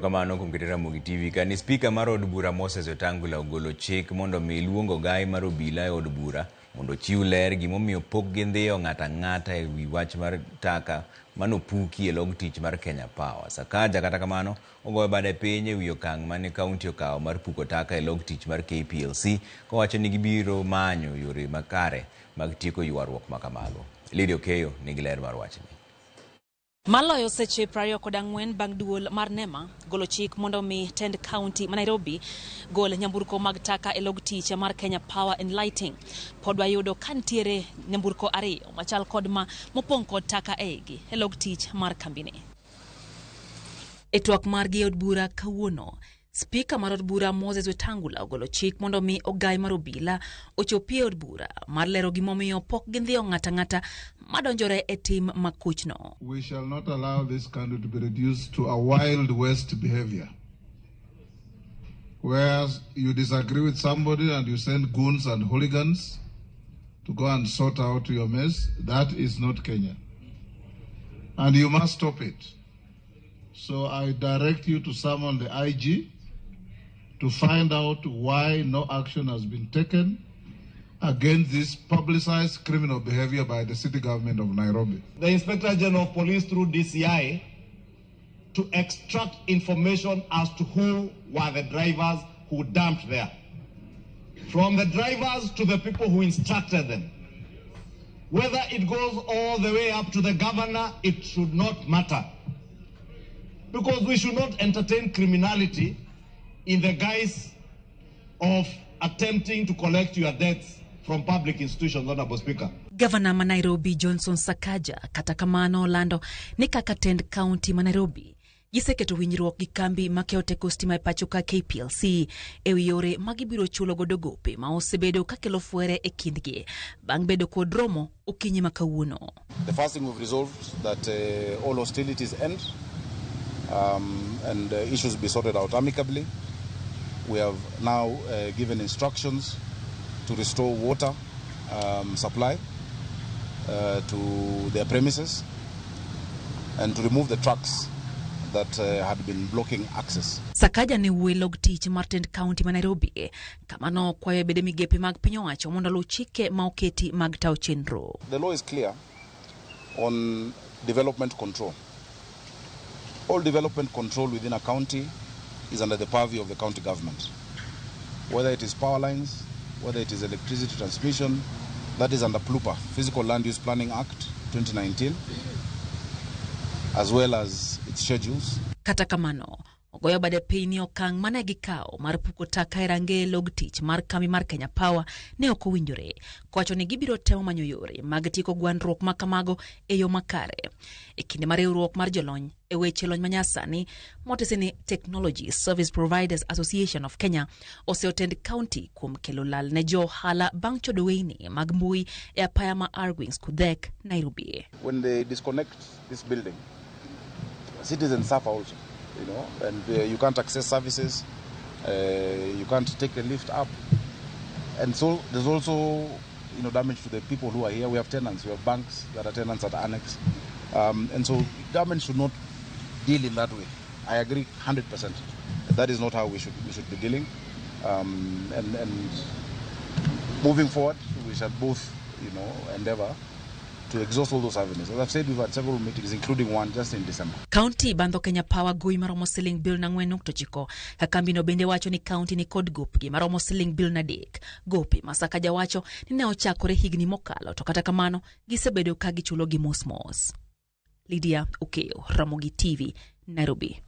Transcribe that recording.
Kamano kuom keto Ramogi TV ka ni Spika mar od bura Moses Wetangula ogolo chik mondo mi luong Ogai mar Obila e od bura mondo chiw ler gimomiyo pok gindhiyo ng'ata e wi wach mar taka manopuki e log tich mar Kenya Power. Sakaja kata kamano ogoyo bade piny e wi okang' mane kaunti okawo mar puko taka e log tich mar KPLC kowacho ni gibiro manyo yore makare mag tieko ywaruok makamago. Lidio Keyo nigi ler mar wachni. Maloyo seche 24 bang' duol mar Nema golo chik mondo mi tend county ma Nairobi gol nyamburko mag taka e log tich mar Kenya Power and Lighting. Pod wayudo kantiere nyamburko ariyo machal kod ma mopong' kod taka eigi e log tich mar kambini. E twak margi e od bura kawuono, Spika mar od bura Moses Wetangula ogolo chik mondo mi Ogai mar Obila ochopie od bura mar lero gimomiyo pok gindhiyo ng'ata madonjore e tim makuchno. We shall not allow this country to be reduced to a wild west behavior, where you disagree with somebody and you send goons and hooligans to go and sort out your mess. That is not Kenya, and you must stop it. So I direct you to summon the IG to find out why no action has been taken against this publicized criminal behavior by the city government of Nairobi. The Inspector General of Police through DCI to extract information as to who were the drivers who dumped there. From the drivers to the people who instructed them. Whether it goes all the way up to the governor, it should not matter. Because we should not entertain criminality in the guise of attempting to collect your debts from public institutions, Honorable Speaker. Governor ma Nairobi Johnson Sakaja kata kamano lando ni kaka tend county ma Nairobi giseketo winjruok gi kambi makeoteko stima e pacho ka KPLC e wi yore magibiro chulo godo gope ma osebedo kakelo fuere e kindgi bang' bedo kod romo okinyi makawuono. The first thing we've resolved that all hostilities end and issues be sorted out amicably. We have now given instructions to restore water supply to their premises and to remove the trucks that had been blocking access. Sakaja ni log tich mar tend county ma Nairobi kamano kwayo bede migepe mag piny owacho mondo lu chike ma oketi mag tao chenro. The law is clear on development control. All development control within a county is under the purview of the county government. Whether it is power lines, whether it is electricity transmission, that is under PLUPA, Physical Land Use Planning Act 2019, as well as its schedules. Kata kamano, ogoyo bade piny okang' mane gikao mar puko taka e range log tich mar kambi mar Kenya Power ne ok owinjore. Kowacho ni gibiro temo manyo yore mag tieko gwandruok makamago e yo makare. E kinde mar riwruok mar jolony e weche lony manyasani motese ni Technology Service Providers Association of Kenya oseotend county kuom kelo lal ne jo hala bang' chodo weini mag mbui e apaya ma Arwings Kudhek, Nairobi. When they disconnect this building, citizens suffer also. You know, and you can't access services, you can't take a lift up, and so there's also, you know, damage to the people who are here. We have tenants, we have banks that are tenants at annex, and so government should not deal in that way. I agree 100%. That is not how we should be dealing, and moving forward, we shall both, you know, endeavor to exhaust all those avenues. As I've said, we've had several meetings, including one just in December. County bando Kenya Power gui maromo siling bill na 4.9. Kakambino bende wacho ni county ni kod gopgi maromo siling bill na 3. Gopi Masakaja wacho ni ne ochakore higni mokalo to kata kamano gisebedo ka gichulo gi mos. Lydia Ukeyo, Ramogi TV, Nairobi.